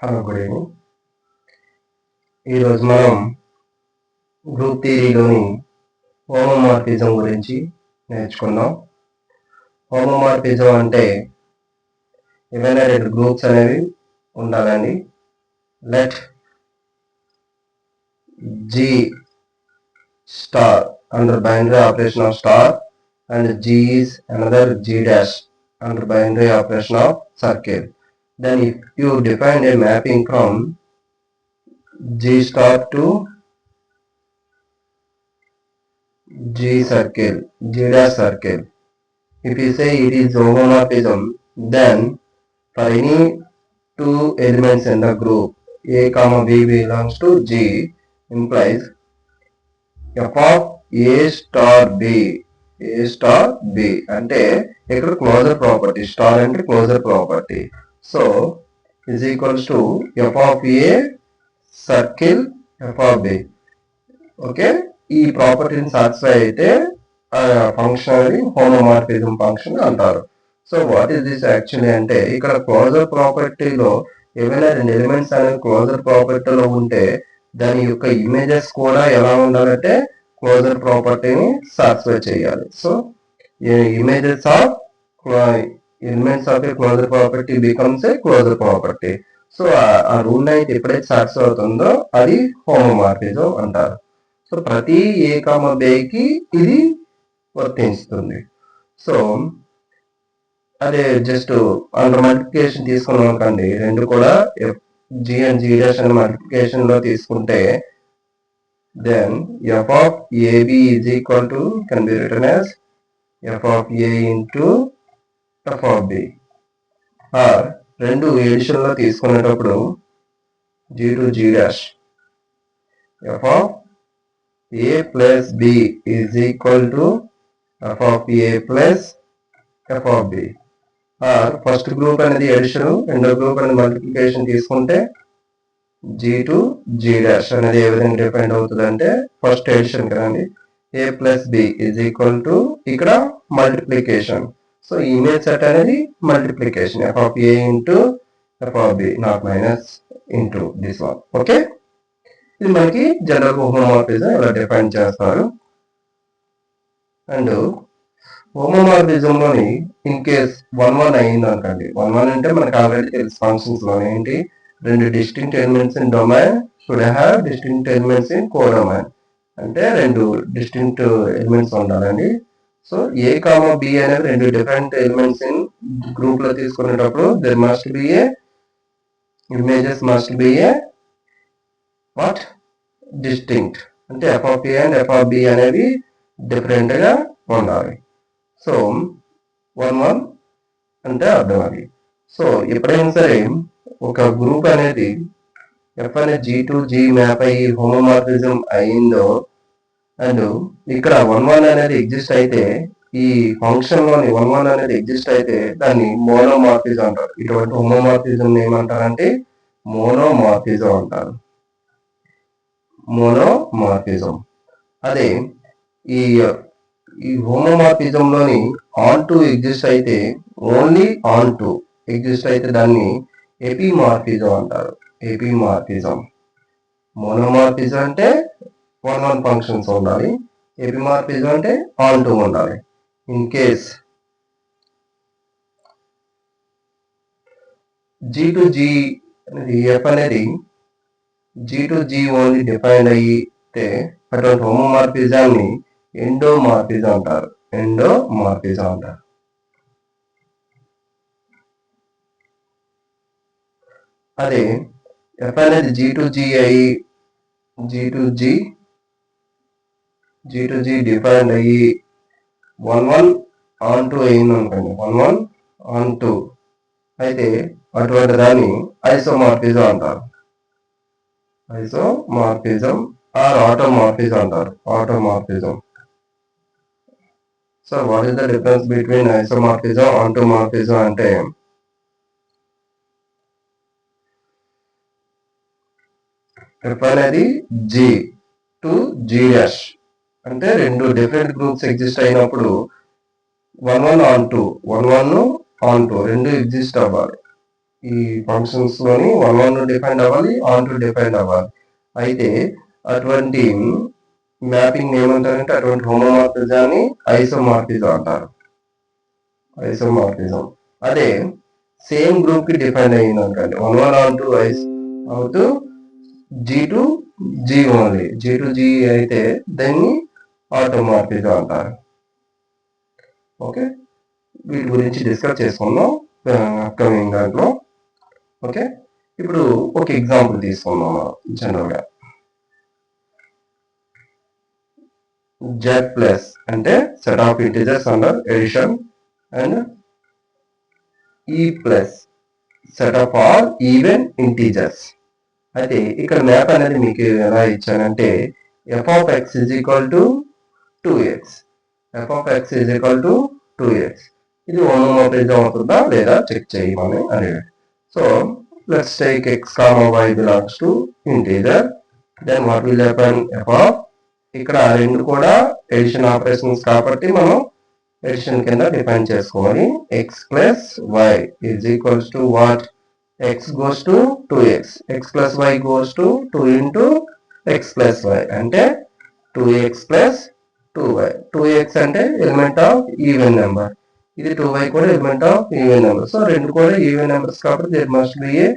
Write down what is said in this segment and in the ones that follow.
Hello, good evening. ఈరోజు మనం group థియరీలోని homomorphism గురించి నేర్చుకుందాం. హోమోమార్ఫిజం అంటే ఏమైనా రెండు గ్రూప్స్ అనేవి ఉండాలండి. Let G star under binary operation of star and G is another G dash under binary operation of circle. Then if you define a mapping from G star to G circle, G dash circle, if you say it is homomorphism, then for any two elements in the group A comma B belongs to G implies f of A star B, A star B అంటే ఇక్కడ closure property, star అంటే closure property. So is equals to f of A circle f of B. Okay, ఈ ప్రాపర్టీని satisfy అయితే function అనేది homomorphism function అంటారు. So what is this actually అంటే ఇక్కడ క్లోజర్ ప్రాపర్టీలో ఏమైనా రెండు ఎలిమెంట్స్ అనేవి క్లోజర్ ప్రాపర్టీలో ఉంటే దాని యొక్క ఇమేజెస్ కూడా ఎలా ఉండాలంటే క్లోజర్ ప్రాపర్టీని సాటిస్ఫై చేయాలి. So images of elements of A closure property becomes a closure property. So ఆ రూల్ అయితే ఎప్పుడైతే సాటిస్ఫై అవుతుందో అది హోమోమార్ఫిజం అంటారు. సో ప్రతి ఏ కామ బేకి ఇది వర్తిస్తుంది. సో అదే జస్ట్ అండర్ మల్టిప్లికేషన్ తీసుకున్నాం అనుకోండి, రెండు కూడా G and G dash అనే మల్టిప్లికేషన్ లో తీసుకుంటే then f of AB is equal to can be written as f of A into f of B. or రెండు ఎడిషన్ లో తీసుకునేటప్పుడు G to G dash f of A plus B is equal to f of A plus f of B. First group అనేది edition, రెండో group అనేది multiplication తీసుకుంటే G to G dash అనేది ఏ విధంగా define అవుతుంది అంటే ఫస్ట్ ఎడిషన్ కదండి, A plus B is equal to ఇక్కడ మల్టిప్లికేషన్. సో ఇమేజ్ సెట్ అనేది multiplication f of A into f of B, not minus into this one. Okay, ఇది మనకి general homomorphism ఇలా డిఫైన్ చేస్తారు. అండ్ హోమోమార్ఫిజంలోని ఇన్ కేస్ 1-1 అయింది అనుకోండి, 1-1 అంటే మనకు ఆల్రెడీ తెలుసు ఫంక్షన్స్ లోనే ఏంటి, రెండు distinct elements in domain should have distinct elements in codomain. అంటే రెండు డిస్టింక్ట్ ఎలిమెంట్స్ ఉండాలండి. సో ఏ కామా బి అనేది రెండు డిఫరెంట్ ఎలిమెంట్స్ ఇన్ గ్రూప్ లో తీసుకునేటప్పుడు there must be A images must be A what distinct, అంటే F of A and F of B అనేవి different గా ఉండాలి. సో 1-1 అంటే అర్థం అది. సో ఎప్పుడైనా సరే ఒక గ్రూప్ అనేది ఎఫ్ అనేది G to G మ్యాప్ అయ్యి హోమోమార్ఫిజం అయిందో అండ్ ఇక్కడ 1-1 అనేది ఎగ్జిస్ట్ అయితే, ఈ ఫంక్షన్ లోని 1-1 అనేది ఎగ్జిస్ట్ అయితే దాన్ని మోనోమార్ఫిజం అంటారు. ఇటువంటి హోమోమార్ఫిజం ఏమంటారంటే మోనోమార్ఫిజం అంటారు, మోనోమార్ఫిజం. అదే ఈ హోమోమార్ఫిజం లోని ఆన్ టు ఎగ్జిస్ట్ అయితే, ఓన్లీ ఆన్ టు ఎగ్జిస్ట్ అయితే దాన్ని ఎపిమార్ఫిజం అంటారు, ఎపిమార్ఫిజం. మోనోమార్ఫిజం అంటే 1-1 ఫంక్షన్స్ ఉండాలి, ఎపిమార్ఫిజం అంటే ఆన్ టు ఉండాలి. In case G to G అనేది F అనేది G to G only define అయితే అటువంటి హోమోమార్ఫిజాన్ని ఎండోమార్ఫిజం అంటారు, ఎండోమార్ఫిజం అంటారు. అదే ఎఫ్ అనేది G to G అయ్యి G to G డిఫైన్ అయ్యి 1-1 ఆన్ టు అయింది అనుకోండి, 1-1 ఆన్ టు అయితే అటువంటి దాన్ని ఐసోమార్ఫిజం అంటారు, ఐసోమార్ఫిజం ఆర్ ఆటోమార్ఫిజం అంటారు, automorphism. So what is the difference between isomorphism automorphism అంటే F అనేది G to G dash అంటే రెండు డిఫరెంట్ గ్రూప్స్ ఎగ్జిస్ట్ అయినప్పుడు 1-1 ఆన్ టు 1-1 ఆన్ టు రెండు ఎగ్జిస్ట్ అవ్వాలి. ఈ ఫంక్షన్స్ లోని వన్ డిపెండ్ అవ్వాలి, ఆన్ టు డిపెండ్ అవ్వాలి. అయితే అటువంటి మ్యాపింగ్ ఏమంటారంటే అటువంటి హోమోమార్ఫిజాన్ని ఐసోమార్ఫిజం అంటారు. ఐసోమార్ఫిజం. అదే సేమ్ గ్రూప్ కి డిపెండ్ అయ్యింది అనుకోండి, వన్ ఆన్ టు ఐస్ అవుతూ G to G only, G to G అయితే దాన్ని ఆటోమార్ఫిజం అంటారు. ఓకే, వీటి గురించి డిస్కస్ చేసుకుందాం అప్కమింగ్ దాంట్లో. ఓకే, ఇప్పుడు ఒక ఎగ్జాంపుల్ తీసుకుందాం జనరల్గా. Z ప్లస్ అంటే set of integers under addition and E plus set of all even integers. అయితే ఇక్కడ మ్యాప్ అనేది మీకు ఎలా ఇచ్చానంటే f of x is equal to 2x, f of x is equal to 2x. ఇది homomorphism అవుతుందా లేదా check చేయమని అనేది. So let's take x, y belongs to integer, then what will happen, f of, ఇక్కడ రెండు కూడా ఎడిషన్ ఆపరేషన్స్ కాబట్టి మనం ఎడిషన్ కింద డిఫైన్ చేసుకోవాలి. x plus y is equals to what, x goes to 2x, x plus y goes to 2 into x plus y అంటే 2x plus 2y. 2x అంటే element of even number, ఇది 2y కూడా element of even number. So రెండు కూడా even numbers కాబట్టి there must be A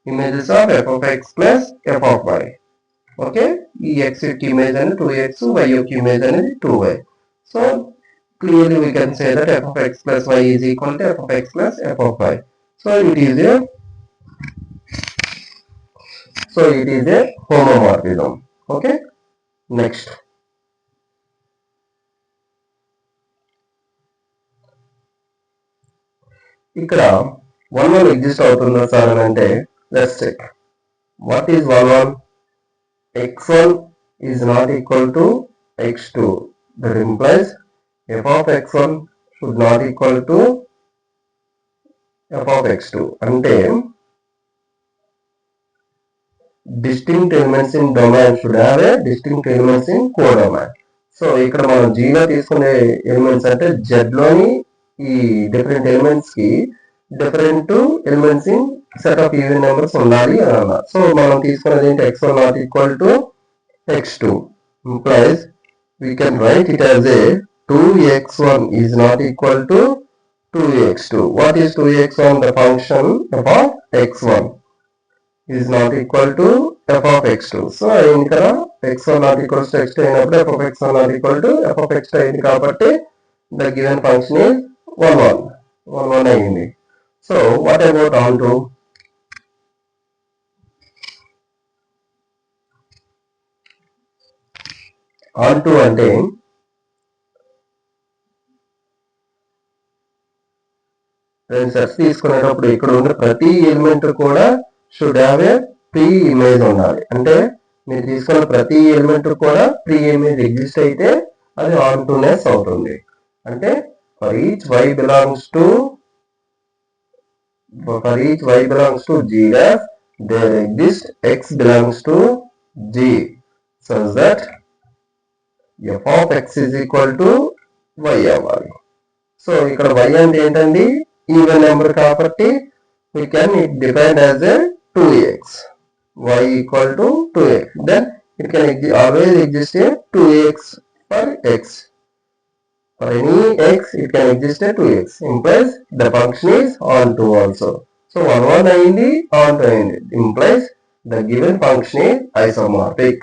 images of f of x plus f of y. Okay, ఈ x యొక్క image అనేది 2x, y యొక్క ఇమేజ్ అనేది 2y. So clearly we can say that f of x plus y is equal to f of x plus f of y. So it is a homomorphism. Okay, next. ఇక్కడ 1 exist అవుతుందా sir అని అంటే let's check. What is 1? x1 is not equal to x2. That implies f of x1 should not equal to f of x2. అంటే distinct elements in domain should have a distinct elements in codomain. So ఇక్కడ మనం G లో తీసుకునే elements అంటే Z లోని ఈ different elements కి different elements in set of even numbers ఉండాలి అని అన్నారు. సో మనం తీసుకునేది ఏంటి, x1 not equal to x2 implies we can write it as a 2x1 is not equal to 2x2. What is 2x1? The function f of x1 is not equal to f of x2. So ఇక్కడ x1 not equal to x2 అయినప్పుడు f of x1 not equal to f of x2 అయింది కాబట్టి the given function is 1 అయింది. So what about onto? onto అంటే నేను sets తీసుకునేటప్పుడు ఇక్కడ ఉన్న ప్రతి ఎలిమెంట్ కూడా should have A pre image ఉండాలి. అంటే మీరు తీసుకున్న ప్రతి ఎలిమెంట్ కూడా ప్రీ ఇమేజ్ ఎగ్జిస్ట్ అయితే అది ఆన్ టు నెస్ అవుతుంది. అంటే for each y belongs to G dash, there exists x belongs to G such that f of x is equal to y అవ్వాలి. సో ఇక్కడ y అంటే ఏంటండి, even number కాబట్టి we can define as a 2x, y equal to 2x, then it can always exist a 2x for x. For any x it can exist a 2x, implies the function is onto also. So 1 అయింది, onto అయింది, implies the given function is isomorphic.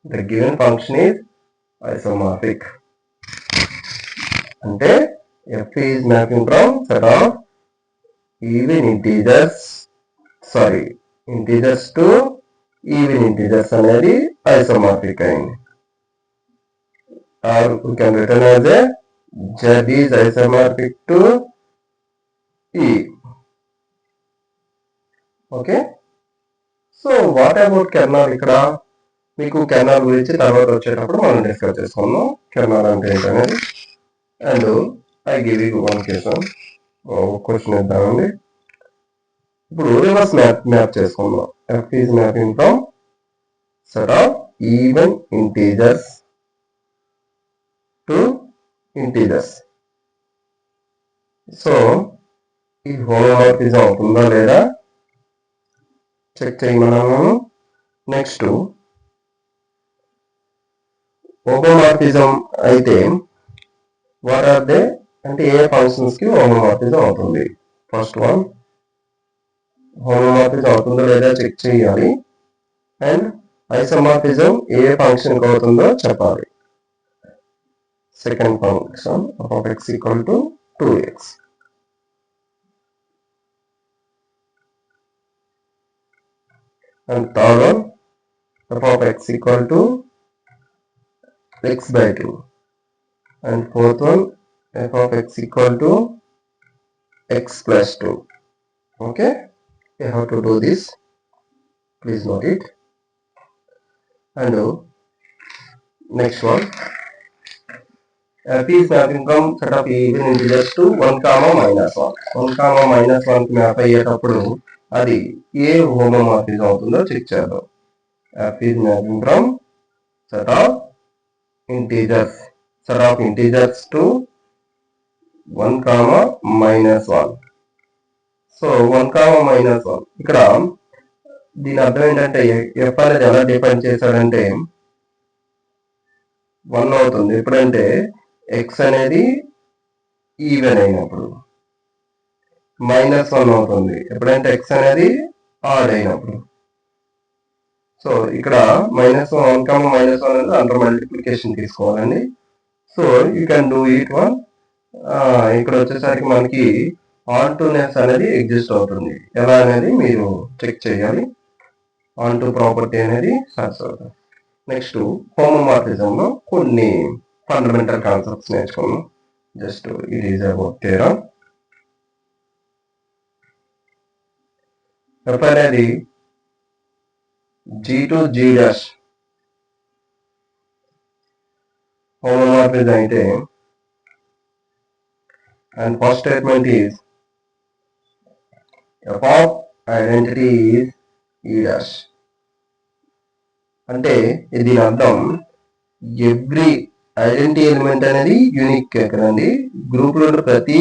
The given function is isomorphic. అంటే f is mapping from set of even integers to even integers అనేది isomorphic అయింది. Or we can written as a Z is isomorphic to E. Okay, so what about kernel? ఇక్కడ మీకు kernel గురించి తర్వాత వచ్చేటప్పుడు మనం discuss చేసుకుందాం కెర్నల్ అంటే ఏంటనేది. And I give you one question ఇద్దామండి. ఇప్పుడు రివర్స్ మ్యాప్ చేసుకుందాం. f is mapping from set of even integers to integers. So ఈ హోమోమార్ఫిజం అవుతుందా లేదా చెక్ చేయమన్నాను. నెక్స్ట్ హోమోమార్ఫిజం అయితే వాట్ ఆర్ దే అంటే ఏ ఫంక్షన్స్ కి హోమోమార్ఫిజం అవుతుంది. ఫస్ట్ వన్ హోమోమార్ఫిజం అవుతుందో లేదా చెక్ చేయాలి. అండ్ ఐసోమార్ఫిజం ఏ ఫంక్షన్ కి అవుతుందో చెప్పాలి. Second function f(x) = 2x. And third one f(x) = x/2. And fourth one f(x) = x+2. Okay, you have to do this. Please note it. And next one, f is mapping from set of even integers to 1, -1. 1, -1 కి map అయ్యేటప్పుడు అది ఏ homomorphism అవుతుందో check చేద్దాం. f is mapping from set of integers to 1, -1. So 1, -1 ఇక్కడ దీని అర్థం ఏంటంటే f అనేది ఎలా డిఫైన్ చేశాడంటే 1 అవుతుంది ఎప్పుడంటే x అనేది ఈవెన్ అయినప్పుడు, -1 అవుతుంది ఎప్పుడంటే x అనేది ఆడ్ అయినప్పుడు. సో ఇక్కడ -1, -1 అనేది అండర్ మల్టిప్లికేషన్ తీసుకోవాలండి. So you can do it one. ఇక్కడ వచ్చేసరికి మనకి ఆన్టూనెస్ అనేది ఎగ్జిస్ట్ అవుతుంది. ఎలా అనేది మీరు చెక్ చేయాలి. ఆన్టూ ప్రాపర్టీ అనేది సర్చ్ అవుతుంది. నెక్స్ట్ హోమోమార్ఫిజంలో కొన్ని ఫండమెంటల్ కాన్సెప్ట్స్ నేర్చుకున్నాం. Just it is about theorem. f అనేది G to G' homomorphism అయితే and first statement is f of identity is E'. అంటే దీని అర్థం ఎవ్రీ ఐడెంటిటీ ఎలిమెంట్ అనేది యూనిక్ కదండి. గ్రూప్ లో ప్రతి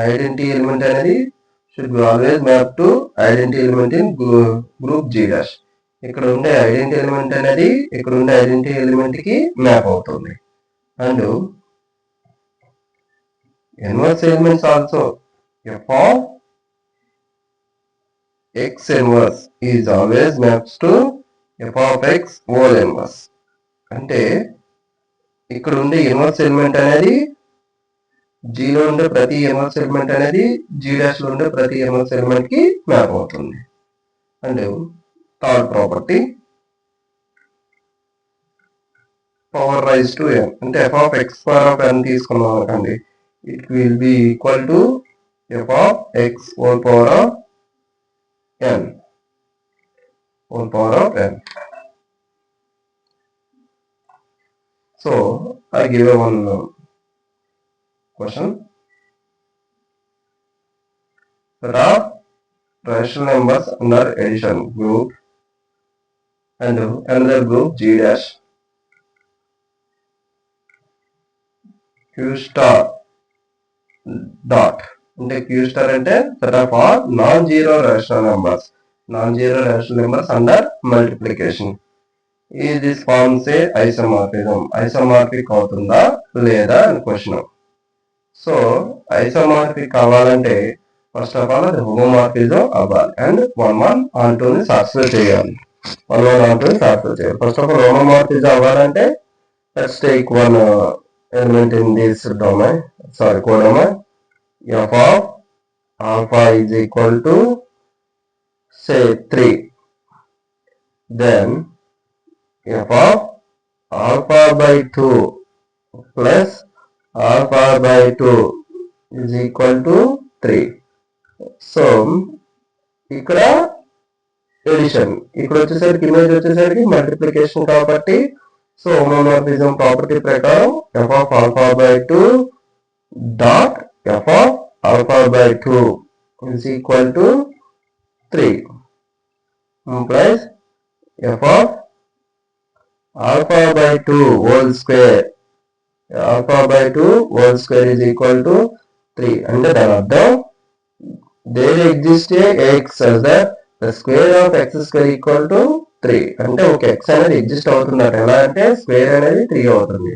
ఐడెంటిటీ ఎలిమెంట్ అనేది should be always map to identity element in group G'. ఇక్కడ ఉండే ఐడెంటిటీ ఎలిమెంట్ అనేది ఇక్కడ ఉండే ఐడెంటిటీ ఎలిమెంట్ కి మ్యాప్ అవుతుంది. And inverse elements also f of x inverse is always maps to f of x whole inverse. అంటే ఇక్కడ ఉండే ఇన్వర్స్ ఎలిమెంట్ అనేది G లో ఉండే ప్రతి ఇన్వర్స్ ఎలిమెంట్ అనేది G' లో ఉండే ప్రతి ఇన్వర్స్ ఎలిమెంట్ కి మ్యాప్ అవుతుంది. And third property power raise to n అంటే f of x power of n తీసుకున్నాం అనుకోండి, it will be equal to f of x whole power of n. So I give a one question. There are rational numbers under addition group and another group G'. Q star dot అంటే Q star అంటే set of all non-zero rational numbers under multiplication. Is this form say isomorphic అవుతుందా లేదా అని question. So isomorphic కావాలంటే first of all అది homomorphism అవ్వాలి and 1, onto ని satisfy చేయాలి. ఫస్ట్ ఆఫ్ ఆల్ హోమోమార్ఫిజం అవ్వాలంటే let's take one element in this domain, codomain. F of alpha is equal to say 3. Then f of alpha by 2 plus alpha by 2 is equal to 3. So ఇక్కడ edition, ఇక్కడ వచ్చేసరికి image వచ్చేసరికి multiplication కాబట్టి so homomorphism property ప్రకారం f of alpha by 2 dot f of alpha by 2 is equal to 3 implies f of alpha by 2 whole square is equal to 3. అంటే దాని అర్థం there exists a x such that the square of X square equal to 3. అంటే ఒక X అనేది exist అవుతుందట. ఎలా అంటే square అనేది 3 అవుతుంది.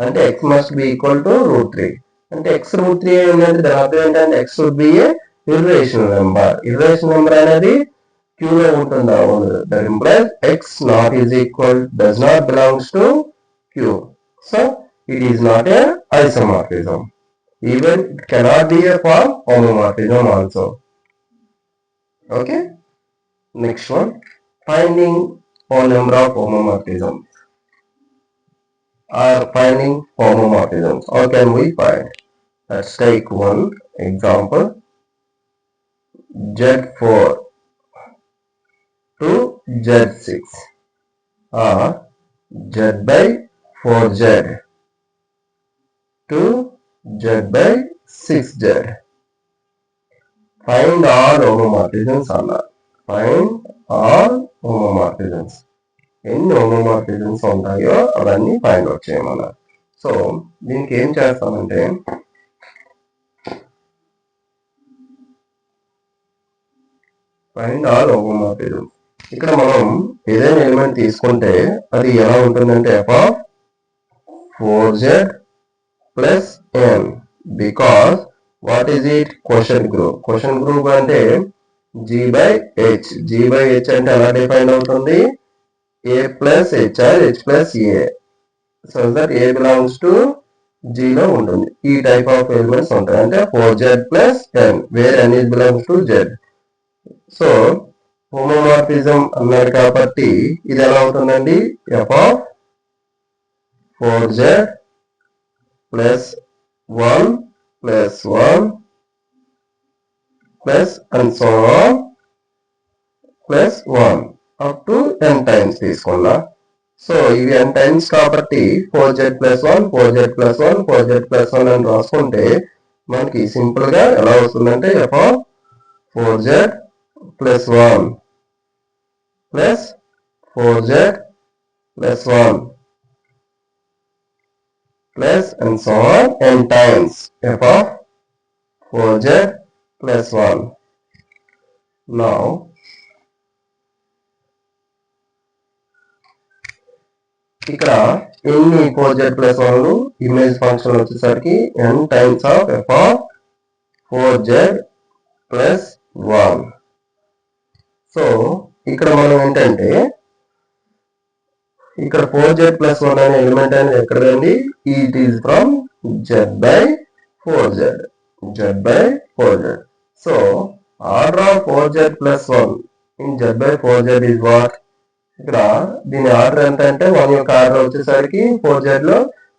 అంటే x must be equal to √3. అంటే ఎక్స్ √3 అనేది దాని అర్థం ఏంటంటే x would be a irrational number. Irrational number అనేది Q లో ఉంటుంది. That implies x not is equal does not belongs to Q. So it is not a isomorphism. Even it cannot be a form homomorphism also. Okay. Next one, finding whole number of homomorphisms or finding homomorphisms. How can we find? Let's take one example. Z4 to Z6 or Z by 4Z to Z by 6Z. Find all homomorphisms అన్నారు. Find all homomorphisms. ఎన్ని homomorphisms ఉంటాయో అవన్నీ find out చేయమన్నారు. So దీనికి ఏం చేస్తామంటే find all homomorphisms. ఇక్కడ మనం ఏదైనా ఎలిమెంట్ తీసుకుంటే అది ఎలా ఉంటుందంటే f(4z plus n) because what is it? Quotient group. Quotient group అంటే g by h. g by h అంటే ఎలా డిఫైన్ అవుతుంది? a plus h or h plus a. So that a belongs to g లో ఉంటుంది. ఈ type of elements ఉంటాయి. అంటే 4z plus n where n is belongs to z. So homomorphism అన్నాడు కాబట్టి ఇది ఎలా అవుతుందండి? f(4z plus 1 plus 1 plus and so on plus 1 up to n times తీసుకున్నా. సో ఇవి n times కాబట్టి 4z plus 1 4z plus 1 4z plus 1 అని రాసుకుంటే మనకి సింపుల్ గా ఎలా వస్తుందంటే f(4z plus 1 plus 4z plus 1 plus and so on n times f(4z plus 1. Now ఇక్కడ ఎన్ని 4z plus 1 ఇమేజ్ ఫంక్షన్ వచ్చేసరికి n times of f(4z plus 1). So ఇక్కడ మనం ఏంటంటే ఇక్కడ 4z plus 1 అనే ఎలిమెంట్ అనేది ఎక్కడండి? It is from z by 4z. z by 4z. So order of 4z plus 1 in z by 4z is what? ఇక్కడ దీని ఆర్డర్ ఎంత అంటే 1 యొక్క ఆర్డర్ వచ్చేసరికి 4z లో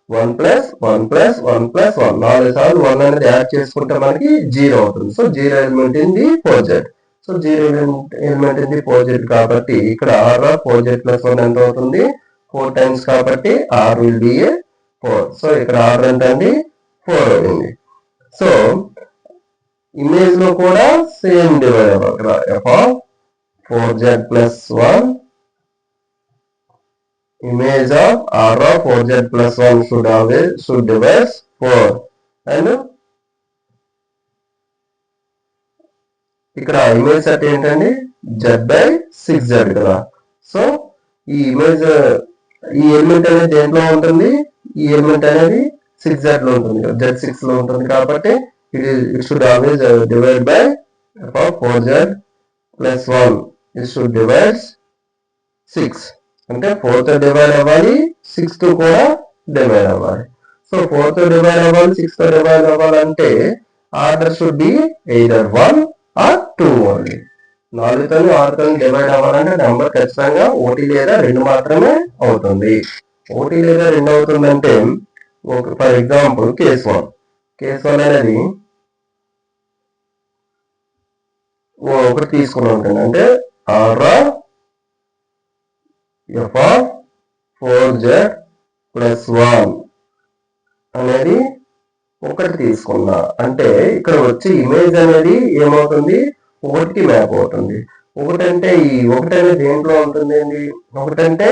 1 plus 1 plus 1 plus 1 4 సార్లు 1 అనేది యాడ్ చేసుకుంటే మనకి 0 అవుతుంది. So 0 element in the 4z. So 0 element in the 4z కాబట్టి ఇక్కడ ఆర్డర్ ఆఫ్ 4z plus 1 ఎంత అవుతుంది? 4 times కాబట్టి r will be a 4. So ఇక్కడ ఆర్డర్ ఎంత అండి? 4 అవుతుంది. సో ఇమేజ్ లో కూడా సేమ్ డివైడ్ అవ్వాలి. f(4z plus 1) image of r of 4z plus 1 should divide 4 and ఇక్కడ ఇమేజ్ సెట్ ఏంటండి? z by 6z కదా. సో ఈ ఇమేజ్ ఈ ఎలిమెంట్ అనేది దేంట్లో ఉంటుంది? ఈ ఎలిమెంట్ అనేది 6z లో ఉంటుంది, z6 లో ఉంటుంది కాబట్టి it should always divide by f(4z plus 1). it should divide 6. అంటే 4 తో డివైడ్ అవ్వాలి, 6 తో కూడా డివైడ్ అవ్వాలి. సో 4 తో డివైడ్ అవ్వాలి, 6 తో డివైడ్ అవ్వాలంటే order should be either 1 or 2 only. 4 తో 6 తో డివైడ్ అవ్వాలంటే నెంబర్ ఖచ్చితంగా 1 లేదా 2 మాత్రమే అవుతుంది. 1 లేదా 2 అవుతుందంటే ఫర్ ఎగ్జాంపుల్ కేస్ 1 అనేది ఒకటి తీసుకుని ఉంటుంది. అంటే ఆర్డర్ f(4z plus 1) అనేది ఒకటి తీసుకున్నా అంటే ఇక్కడ వచ్చి ఇమేజ్ అనేది ఏమవుతుంది? 1కి మ్యాప్ అవుతుంది. 1 అంటే ఈ 1 అనేది దేంట్లో ఉంటుంది అండి? 1 అంటే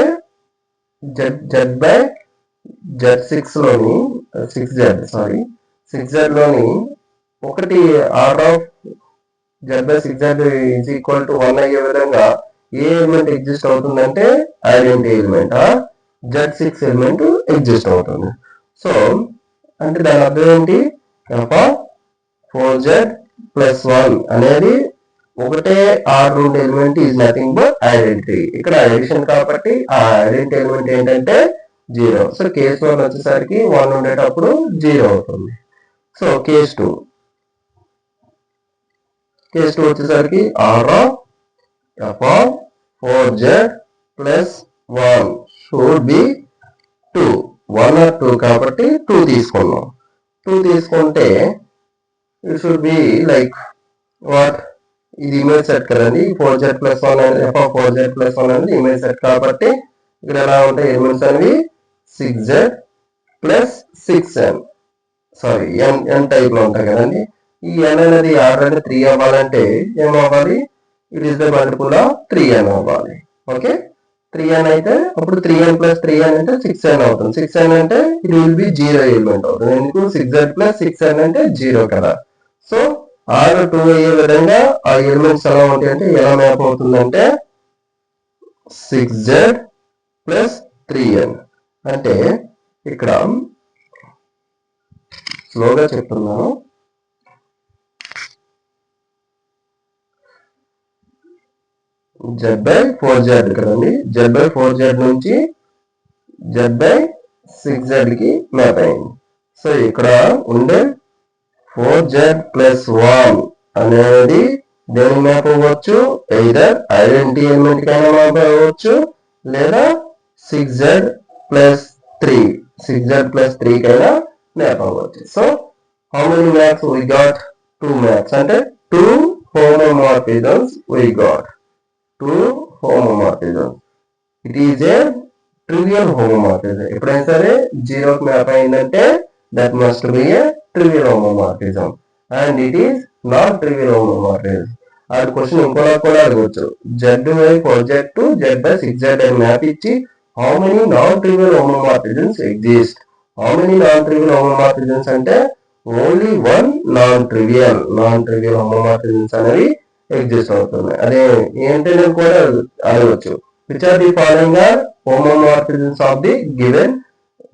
z by z6 లోని 6z లోని 1 order of Z by six Z is equal to 1 అయ్యే విధంగా ఏ ఎలిమెంట్ ఎగ్జిస్ట్ అవుతుందంటే identity element Z six element exist అవుతుంది. సో అంటే దాని అర్థం ఏంటి, ఎఫ్ ఆఫ్ 4z ప్లస్ 1 అనేది ఒకటే ఆర్డర్ ఉండే element is nothing but identity. ఇక్కడ అడిషన్ కాబట్టి ఆ ఐడెంటిటీ ఎలిమెంట్ ఏంటంటే 0. సో కేస్ 1 వచ్చేసరికి 1 ఉండేటప్పుడు 0 అవుతుంది. సో కేస్ 2 వచ్చేసరికి r of F of 4z plus 1 should be 2. 1 or 2 కాబట్టి 2 తీసుకున్నాం. 2 తీసుకుంటే it should be like what, ఇది ఇమేజ్ సెట్ కదండి. 4z ప్లస్ 1 అనేది ఎఫ్ ఆఫ్ 4z ప్లస్ 1 అనేది ఇమేజ్ సెట్ కాబట్టి ఇక్కడ ఎలా ఉంటాయి ఎలిమెంట్స్ అనేవి 6z plus 6n sorry n type లో ఉంటాయి కదండి. ఈ n అనేది ఆర్డర్ అనేది 3 అవ్వాలంటే ఏమవ్వాలి, it is the multiple of 3n అవ్వాలి. ఓకే, 3n అయితే అప్పుడు 3n ప్లస్ 3n అంటే 6n అవుతుంది. 6n అంటే ఇట్ విల్ బి 0 ఎలిమెంట్ అవుతుంది. ఎందుకు 6z ప్లస్ 6n అంటే 0 కదా. సో ఆర్ 2 అయ్యే విధంగా ఆ ఎలిమెంట్స్ ఎలా ఉంటాయి అంటే ఎలా మ్యాప్ అవుతుందంటే 6z ప్లస్ 3n. అంటే ఇక్కడ స్లోగా చెప్తున్నాను. z బై 4z కదండి. z బై 4z నుంచి z బై 6z కి మ్యాప్ అయింది. సో ఇక్కడ ఉండే 4z ప్లస్ 1 అనేది దేనికి మ్యాప్ అవ్వచ్చు, ఎయిదర్ ఐడెంటిటీ ఎలిమెంట్ కైనా మ్యాప్ అవ్వచ్చు లేదా 6z ప్లస్ 3 కైనా మ్యాప్ అవ్వచ్చు. So how many maps we got, 2 maps అంటే 2 homomorphisms we got. 2 homomorphisms. It is a trivial homomorphism. ఎప్పుడైనా సరే 0కి మ్యాప్ అయిందంటే that must be a trivial homomorphism and it is not trivial homomorphism. ఆ question ఇంకోలా కూడా అడగవచ్చు. z by 4z to z by 6z అని మ్యాప్ ఇచ్చి how many non trivial homomorphisms exist. how many non trivial homomorphisms అంటే only 1 non trivial homomorphisms అనేవి exist అవుతున్నాయి. అదే ఏంటంటే కూడా అడగవచ్చు. which are the following are homomorphisms of the given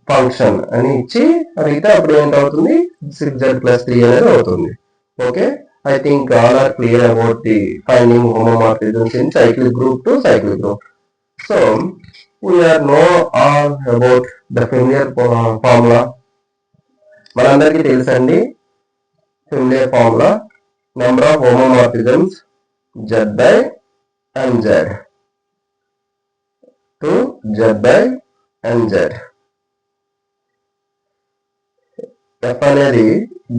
function అని ఇచ్చి అడిగితే అప్పుడు ఏంటవుతుంది 6z ప్లస్ 3 అనేది అవుతుంది. Okay, I think all are clear about the finding homomorphisms in cyclic group to cyclic group. So we are know all about the familiar formula. మనందరికీ తెలుసండి familiar formula, number of homomorphisms z by nz to z by nz. F అనేది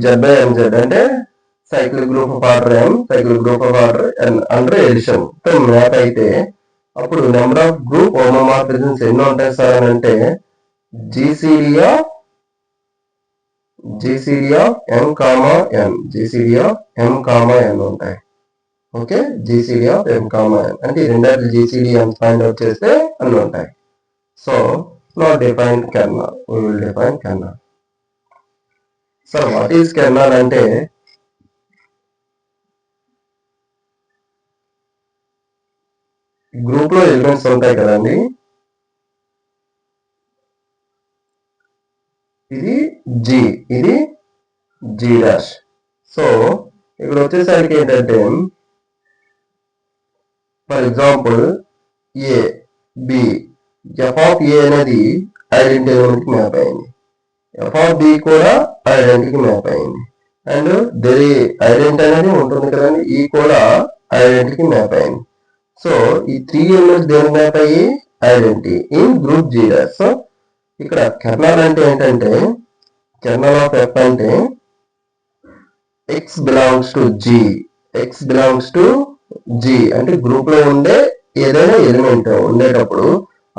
z by nz అంటే cyclic group of order m, cyclic group of order n under addition తో map అయితే అప్పుడు number of group homomorphisms ఎన్ని ఉంటాయి sir అని అంటే GCD of m comma n, GCD of m comma n ఉంటాయి. Okay, GCD of m comma n అంటే ఈ రెండాటి GCD m ఫైండ్ అవుట్ చేస్తే అన్ని ఉంటాయి. So not defined kernel, we will define kernel. So what is kernel అంటే group లో elements ఉంటాయి కదండి. ఇది G, ఇది G డాష్. సో ఇక్కడ వచ్చేసరికి ఏంటంటే for example A, B, F of A అనేది ఐడెంటిటీ ఎలిమెంట్ మ్యాప్ అయింది. ఎఫ్ ఆఫ్ బి కూడా ఐడెంటిటీకి మ్యాప్ అయింది. అండ్ దరి ఐడెంటిటీ అనేది ఉంటుంది కదండి, ఈ కూడా ఐడెంటిటీకి మ్యాప్ అయింది. సో ఈ 3 ఎలిమెంట్స్ దేనికి మ్యాప్ అయ్యి identity in group G dash. So ఇక్కడ కెర్నల్ అంటే ఏంటంటే కెర్నల్ ఆఫ్ F అంటే x బిలాంగ్స్ టు G అంటే గ్రూప్ లో ఉండే ఏదైనా ఎలిమెంట్ ఉండేటప్పుడు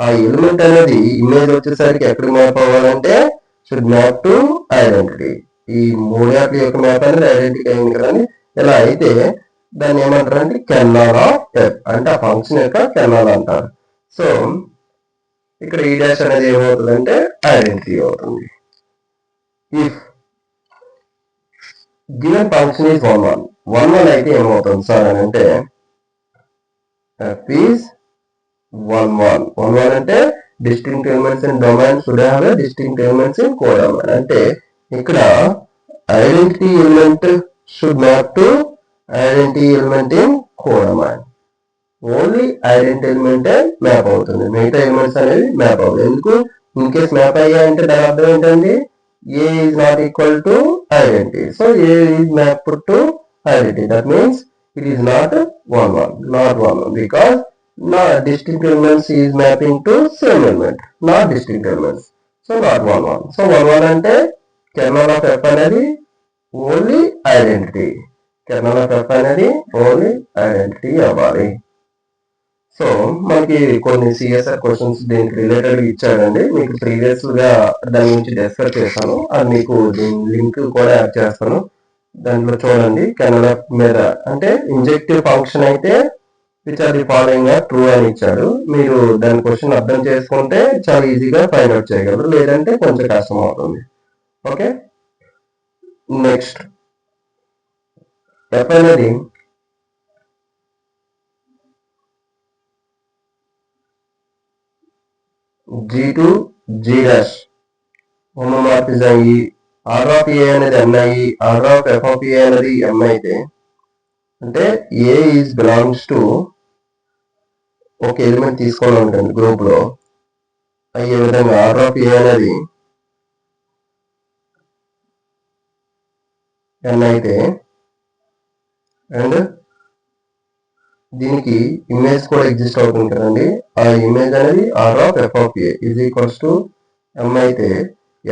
ఆ ఎలిమెంట్ అనేది ఇమేజ్ వచ్చేసరికి ఎక్కడికి మ్యాప్ అవ్వాలంటే షుడ్ మ్యాప్ టు ఐడెంటిటీ. ఈ మూడాటి యొక్క మ్యాప్ అనేది ఐడెంటిటీ అయింది కదండి. ఇలా అయితే దాన్ని ఏమంటారు అంటే కెర్నల్ ఆఫ్ F అంటే ఆ ఫంక్షన్ యొక్క కెర్నల్ అంటారు. సో ఇక్కడ ఈ డాష్ అనేది ఏమవుతుందంటే ఐడెంటిటీ అవుతుంది. ఇఫ్ గివెన్ ఫంక్షన్ ఈజ్ 1 1 1 అయితే ఏమవుతుంది సార్ అని అంటే f is 1 అంటే distinct elements in domain should have a distinct elements in codomain. అంటే ఇక్కడ identity element should map to identity element in codomain. Only identity ఎలిమెంటే మ్యాప్ అవుతుంది, మిగతా ఎలిమెంట్స్ అనేవి మ్యాప్ అవ్వదు. ఎందుకు? ఇన్ కేస్ మ్యాప్ అయ్యాయంటే దాని అర్థం ఏంటండి? A is not equal to identity. So A is mapped to identity. That means it is not 1 because not distinct elements is mapping to same element, not distinct elements. So not 1. So 1 అంటే kernel of f అనేది only identity. kernel of f అనేది only identity అవ్వాలి. So మనకి కొన్ని CSR questions దీనికి related ఇచ్చాడండి. మీకు previous గా దాని గురించి డిస్కస్ చేస్తాను, అది మీకు దీని లింక్ కూడా యాడ్ చేస్తాను, దాంట్లో చూడండి. కెనడా మీద అంటే ఇంజెక్టివ్ ఫంక్షన్ అయితే which are the following true అని ఇచ్చాడు. మీరు దాని క్వశ్చన్ అర్థం చేసుకుంటే చాలా ఈజీగా ఫైండ్ అవుట్ చేయగలరు, లేదంటే కొంచెం కష్టం అవుతుంది. ఓకే, నెక్స్ట్ ఎఫ్ అనేది G to G dash homomorphism అయ్యి R of A అనేది N అయ్యి R of F of A అనేది M అయితే అంటే A is belongs to ఒక ఎలిమెంట్ తీసుకొని ఉంటుంది గ్రూప్ లో అయ్యే విధంగా R of A అనేది N అయితే అండ్ దీనికి ఇమేజ్ కూడా ఎగ్జిస్ట్ అవుతుంది కదండి. ఆ ఇమేజ్ అనేది or of F of A is equals to M అయితే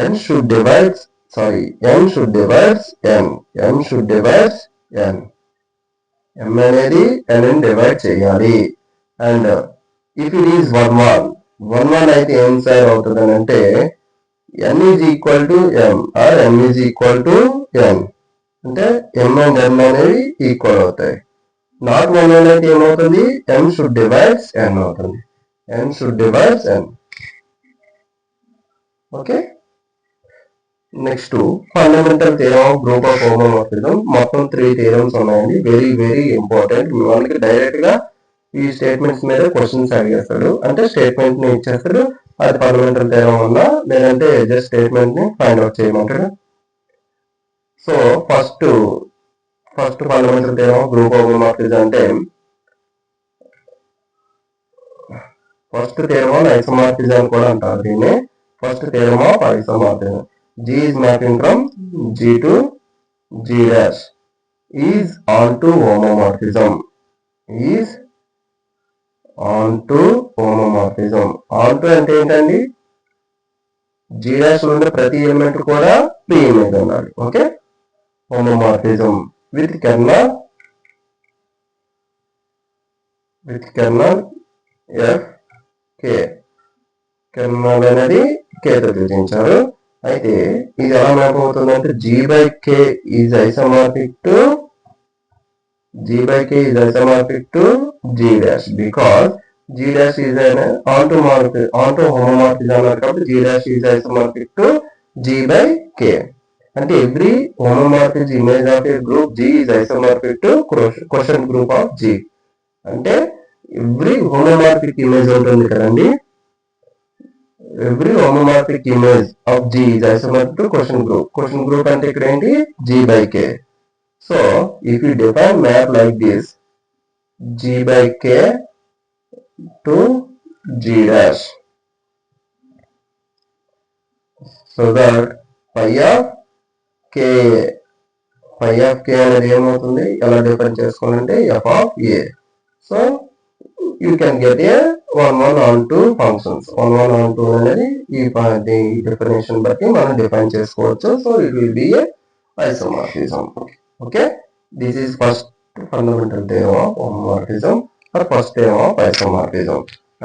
N should divides N M అనేది ఎన్ డివైడ్ చేయాలి. అండ్ ఇఫ్ ఇట్ ఈస్ 1 అయితే ఏం సార్ అవుతుంది అని అంటే N is equal to M or M is equal to N అంటే M and ఎన్ అనేవి ఈక్వల్ అవుతాయి. నాట్ 1 అయితే ఏమవుతుంది? m should divides n అవుతుంది. m should divides n. Okay, next fundamental theorem of group of homomorphism. మొత్తం 3 theorems ఉన్నాయండి, very very important. మనకి direct గా ఈ స్టేట్మెంట్స్ మీద క్వశ్చన్స్ అడిగేస్తాడు. అంటే స్టేట్మెంట్ ని ఇచ్చేస్తాడు, అది ఫండమెంటల్ థియరం ఉన్నా లేదంటే జస్ట్ స్టేట్మెంట్ ని ఫైండ్ అవుట్ చేయమంటాడు. So first fundamental theorem of group of homomorphism అంటే ఫస్ట్ థియరం ఆఫ్ ఐసోమార్ఫిజం కూడా అంటారు దీన్ని. First theorem of isomorphism, G is mapping from G to G dash is onto homomorphism. onto అంటే ఏంటండి? G dash లో ఉండే ప్రతి ఎలిమెంట్ కూడా P ఇమేజ్ ఉండాలి. Okay, homomorphism with kernel F K. Kernel అనేది K తో సూచించారు. అయితే ఇది ఎలా మ్యాప్ అవుతుంది అంటే G by K is isomorphic to G dash because G dash is an onto homomorphism అన్నారు కాబట్టి G dash is isomorphic to G by K. అంటే every homomorphic image of A group G is isomorphic to quotient group of G. అంటే every homomorphic image ఉంటుంది కదండి, every homomorphic image of G is isomorphic to quotient group అంటే ఇక్కడ ఏంటి? G by K. So if you define map like this, G by K to G dash, so that phi of K అనేది ఏమవుతుంది? ఎలా define చేసుకోవాలంటే F of A. So you can get a 1 on 2 functions. 1 on 2 అనేది ఈ definition బట్టి మనం define చేసుకోవచ్చు. So it will be a isomorphism. Okay, this is first fundamental theorem of homomorphism or first theorem of isomorphism.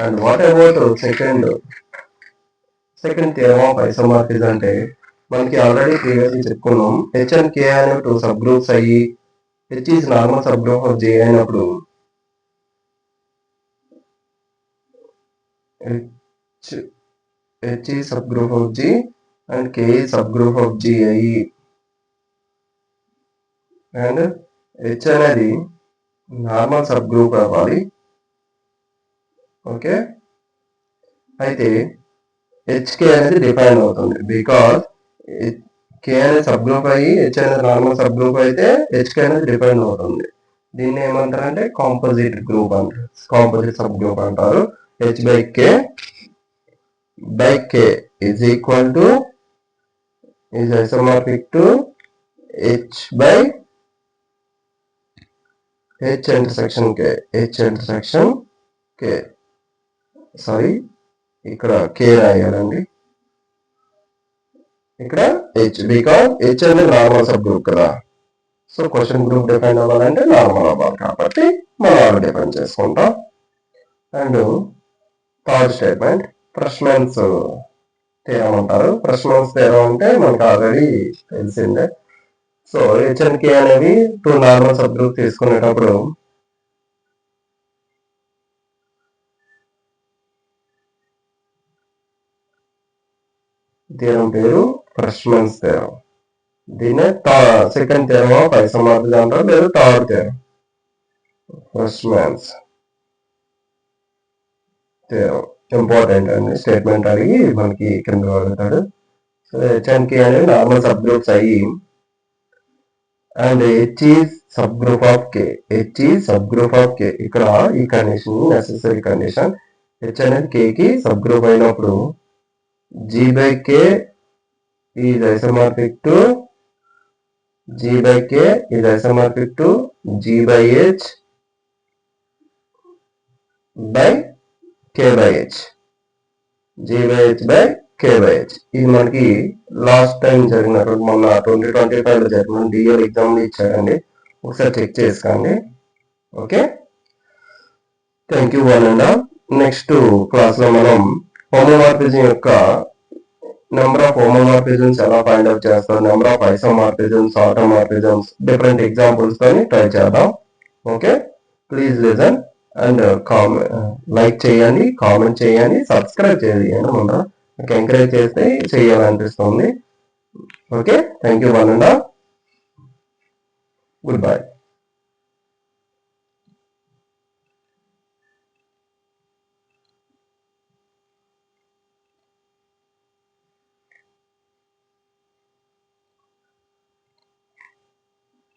And what about second theorem of isomorphism అంటే మనకి already previously చెప్పుకున్నాం. H and K అనే 2 sub groups అయ్యి H is normal sub group of J అయినప్పుడు H is subgroup of G and K is subgroup of G అయ్యి and H అనేది normal sub group అవ్వాలి. Okay, అయితే HK అనేది define అవుతుంది. Because కే అనేది సబ్ గ్రూప్ అయ్యి హెచ్ అనేది నార్మల్ సబ్ గ్రూప్ అయితే హెచ్కే అనేది డిఫైన్ అవుతుంది. దీన్ని ఏమంటారంటే కాంపోజిట్ గ్రూప్ అంటారు, కాంపోజిట్ సబ్ గ్రూప్ అంటారు. H by K is equal to is isomorphic to H by H intersection K. Sorry, ఇక్కడ కే రాయాలండి, ఇక్కడ హెచ్, బికాస్ హెచ్ అనేది నార్మల్ సబ్ గ్రూప్ కదా. సో క్వశ్చన్ గ్రూప్ డిఫైన్ అవ్వాలంటే నార్మల్ అవ్వాలి కాబట్టి మనం అలా డిఫైన్ చేసుకుంటాం. అండ్ థర్డ్ స్టేట్మెంట్ ఫ్రెష్మెన్స్ థియరం అంటారు. ఫ్రెష్మెన్స్ థియరం అంటే మనకు ఆల్రెడీ తెలిసిందే. సో హెచ్ అండ్ కే అనేవి టూ నార్మల్ సబ్ గ్రూప్ తీసుకునేటప్పుడు థియరం పేరు ఫ్రెష్మెన్స్ థియరం. దీన్నే సెకండ్ థియరం ఆఫ్ ఐసోమార్ఫిజం అంటారు, లేదా third theorem freshmen's theorem. Important అండి, స్టేట్మెంట్ అడిగి మనకి కింద అడుగుతాడు. సో హెచ్ అండ్ కే అనేవి నార్మల్ సబ్ గ్రూప్స్ అయ్యి and H is sub group of K. H is sub group of K. ఇక్కడ ఈ కండిషన్ నెసెసరీ కండిషన్. హెచ్ అనేది కేకి సబ్ గ్రూప్ అయినప్పుడు G by K is isomorphic to G by K is isomorphic to G by H by K by H. G by H by K by H. ఇది మనకి last time జరిగినప్పుడు మొన్న 2025లో జరిగిన DL exam ఇచ్చారండి, ఒకసారి check చేసుకోండి. Okay, thank you one and all. Next క్లాస్లో మనం హోమోమార్ఫిజం యొక్క నెంబర్ ఆఫ్ హోమోమార్ఫిజమ్స్ ఎలా ఫైండ్ అవుట్ చేస్తారు, నెంబర్ ఆఫ్ ఐసోమార్ఫిజమ్స్, ఆటోమార్ఫిజమ్స్, డిఫరెంట్ ఎగ్జాంపుల్స్ తోని ట్రై చేద్దాం. Okay, please listen and like చేయండి, కామెంట్ చేయండి, సబ్స్క్రైబ్ చేయండి. మన ఎంకరేజ్ చేస్తే చేయాలనిపిస్తుంది. Okay, thank you one and all. Good bye.